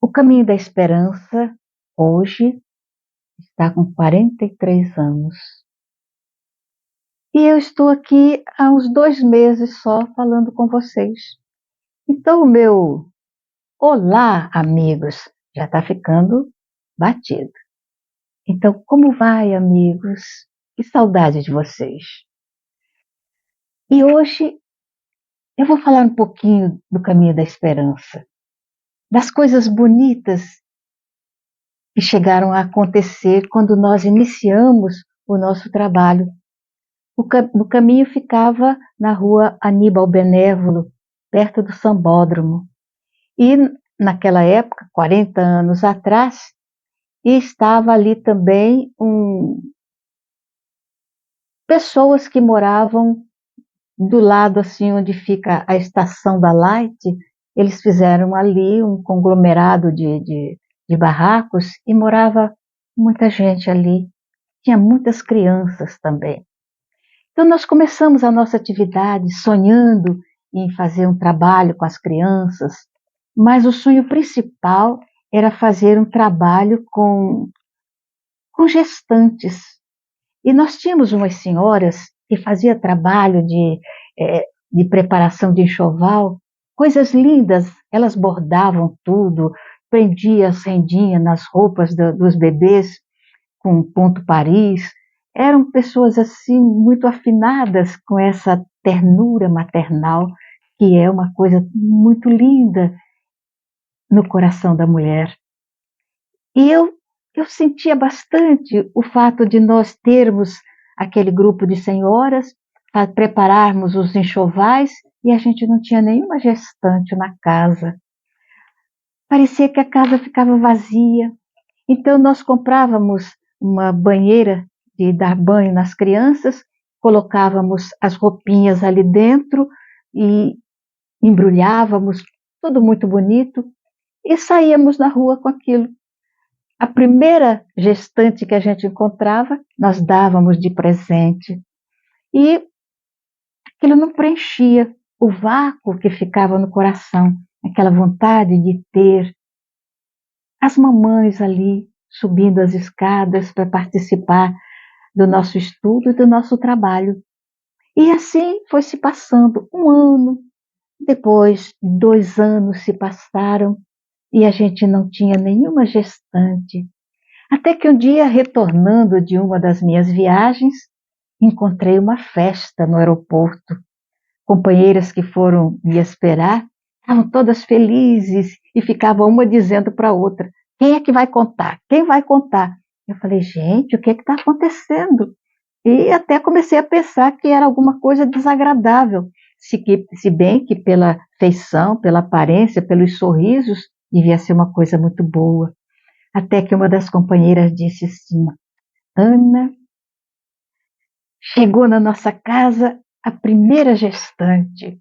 O Caminho da Esperança, hoje, está com 43 anos. E eu estou aqui há uns 2 meses só falando com vocês. Então, o meu olá, amigos, já está ficando batido. Então, como vai, amigos? Que saudade de vocês. E hoje eu vou falar um pouquinho do Caminho da Esperança, das coisas bonitas que chegaram a acontecer quando nós iniciamos o nosso trabalho. O caminho ficava na rua Aníbal Benévolo, perto do Sambódromo. E naquela época, 40 anos atrás, estava ali também pessoas que moravam do lado assim onde fica a estação da Light. Eles fizeram ali um conglomerado de barracos e morava muita gente ali. Tinha muitas crianças também. Então, nós começamos a nossa atividade sonhando em fazer um trabalho com as crianças, mas o sonho principal era fazer um trabalho com gestantes. E nós tínhamos umas senhoras que faziam trabalho de preparação de enxoval, coisas lindas, elas bordavam tudo, prendiam as rendinhas nas roupas dos bebês com ponto Paris. Eram pessoas assim muito afinadas com essa ternura maternal, que é uma coisa muito linda no coração da mulher. E eu sentia bastante o fato de nós termos aquele grupo de senhoras para prepararmos os enxovais e a gente não tinha nenhuma gestante na casa. Parecia que a casa ficava vazia. Então nós comprávamos uma banheira de dar banho nas crianças, colocávamos as roupinhas ali dentro e embrulhávamos, tudo muito bonito, e saíamos na rua com aquilo. A primeira gestante que a gente encontrava, nós dávamos de presente. E aquilo não preenchia o vácuo que ficava no coração, aquela vontade de ter as mamães ali subindo as escadas para participar do nosso estudo e do nosso trabalho. E assim foi se passando 1 ano, depois 2 anos se passaram e a gente não tinha nenhuma gestante. Até que um dia, retornando de uma das minhas viagens, encontrei uma festa no aeroporto. Companheiras que foram me esperar estavam todas felizes e ficavam uma dizendo para a outra: quem é que vai contar? Quem vai contar? Eu falei: gente, o que está acontecendo? E até comecei a pensar que era alguma coisa desagradável, se bem que pela feição, pela aparência, pelos sorrisos, devia ser uma coisa muito boa. Até que uma das companheiras disse assim: Ana, chegou na nossa casa a primeira gestante.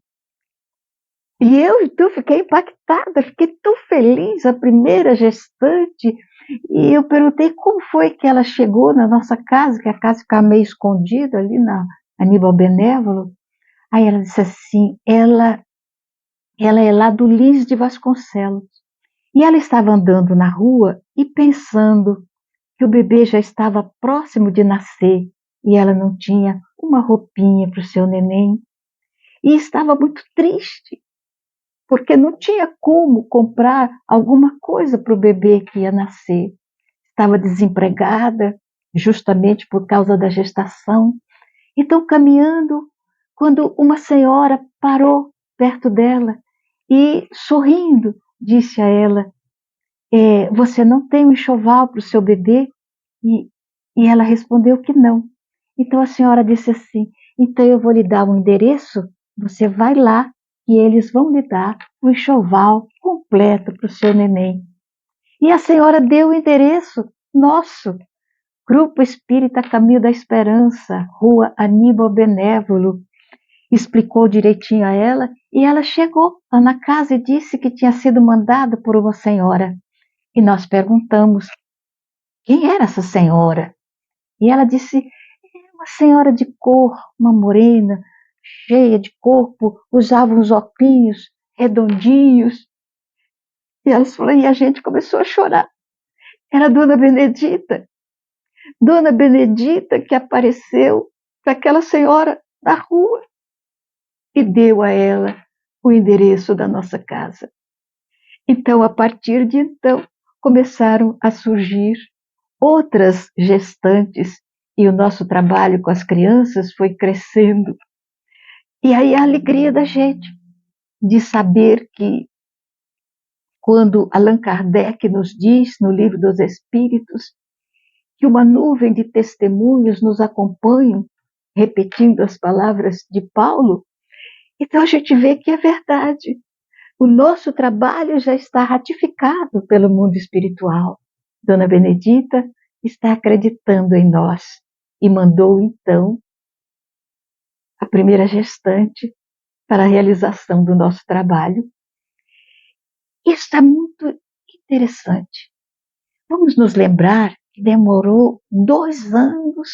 E eu então fiquei impactada, fiquei tão feliz, a primeira gestante. E eu perguntei como foi que ela chegou na nossa casa, que a casa ficava meio escondida ali na Aníbal Benévolo. Aí ela disse assim: ela é lá do Lins de Vasconcelos. E ela estava andando na rua e pensando que o bebê já estava próximo de nascer e ela não tinha uma roupinha para o seu neném. E estava muito triste, porque não tinha como comprar alguma coisa para o bebê que ia nascer. Estava desempregada, justamente por causa da gestação. Então, caminhando, quando uma senhora parou perto dela e, sorrindo, disse a ela: você não tem um enxoval para o seu bebê? E, e ela respondeu que não. Então a senhora disse assim: então eu vou lhe dar um endereço, você vai lá e eles vão lhe dar o enxoval completo para o seu neném. E a senhora deu o endereço nosso, Grupo Espírita Caminho da Esperança, Rua Aníbal Benévolo. Explicou direitinho a ela e ela chegou lá na casa e disse que tinha sido mandada por uma senhora. E nós perguntamos: quem era essa senhora? E ela disse: uma senhora de cor, uma morena, cheia de corpo, usava uns óculos redondinhos. E elas falaram, e a gente começou a chorar. Era a Dona Benedita que apareceu para aquela senhora na rua e deu a ela o endereço da nossa casa. Então, a partir de então, começaram a surgir outras gestantes e o nosso trabalho com as crianças foi crescendo. E aí a alegria da gente de saber que quando Allan Kardec nos diz no Livro dos Espíritos que uma nuvem de testemunhos nos acompanham, repetindo as palavras de Paulo, então a gente vê que é verdade. O nosso trabalho já está ratificado pelo mundo espiritual. Dona Benedita está acreditando em nós e mandou então a primeira gestante para a realização do nosso trabalho. Isso é muito interessante. Vamos nos lembrar que demorou 2 anos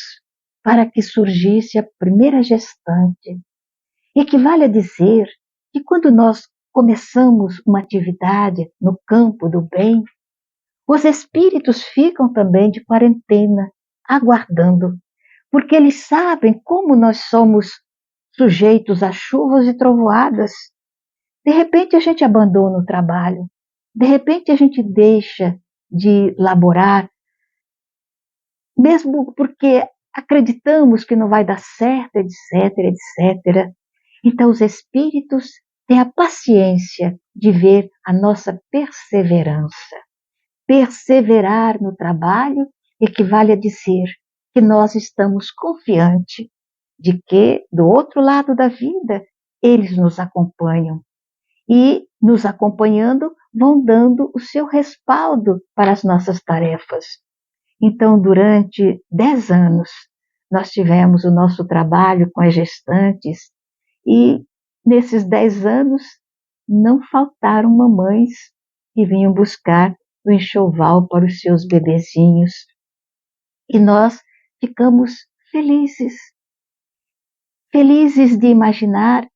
para que surgisse a primeira gestante. Equivale a dizer que quando nós começamos uma atividade no campo do bem, os espíritos ficam também de quarentena, aguardando, porque eles sabem como nós somos sujeitos a chuvas e trovoadas. De repente a gente abandona o trabalho, de repente a gente deixa de laborar, mesmo porque acreditamos que não vai dar certo, etc, etc. Então os espíritos têm a paciência de ver a nossa perseverança. Perseverar no trabalho equivale a dizer que nós estamos confiantes de que, do outro lado da vida, eles nos acompanham. E, nos acompanhando, vão dando o seu respaldo para as nossas tarefas. Então, durante 10 anos, nós tivemos o nosso trabalho com as gestantes e, nesses 10 anos, não faltaram mamães que vinham buscar o enxoval para os seus bebezinhos. E nós ficamos felizes, felizes de imaginar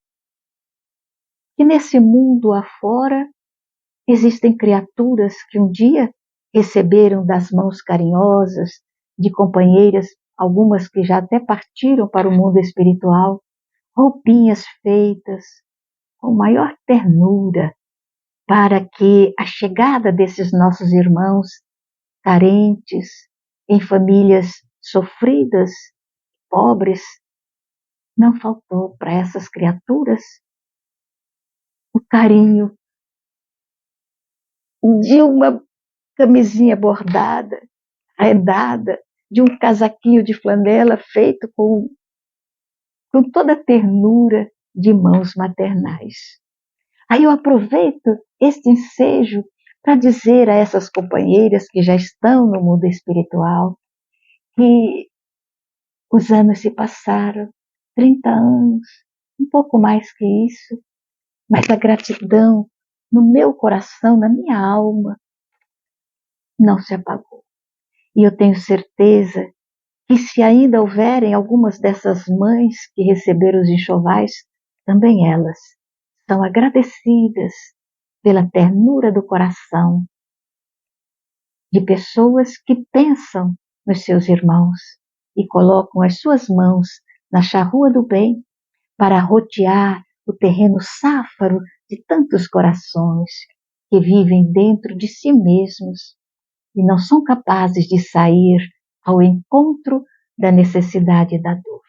que nesse mundo afora existem criaturas que um dia receberam das mãos carinhosas de companheiras, algumas que já até partiram para o mundo espiritual, roupinhas feitas com maior ternura para que a chegada desses nossos irmãos carentes, em famílias sofridas, pobres, não faltou para essas criaturas o carinho de uma camisinha bordada, rendada, de um casaquinho de flanela feito com toda a ternura de mãos maternais. Aí eu aproveito este ensejo para dizer a essas companheiras que já estão no mundo espiritual que os anos se passaram, 30 anos, um pouco mais que isso, mas a gratidão no meu coração, na minha alma, não se apagou. E eu tenho certeza que se ainda houverem algumas dessas mães que receberam os enxovais, também elas são agradecidas pela ternura do coração de pessoas que pensam nos seus irmãos e colocam as suas mãos na charrua do bem para rotear o terreno sáfaro de tantos corações que vivem dentro de si mesmos e não são capazes de sair ao encontro da necessidade e da dor.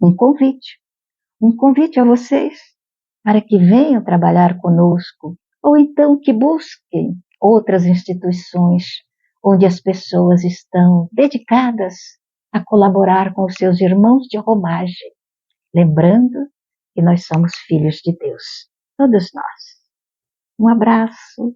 Um convite a vocês para que venham trabalhar conosco, ou então que busquem outras instituições onde as pessoas estão dedicadas a colaborar com os seus irmãos de romagem, lembrando que nós somos filhos de Deus, todos nós. Um abraço.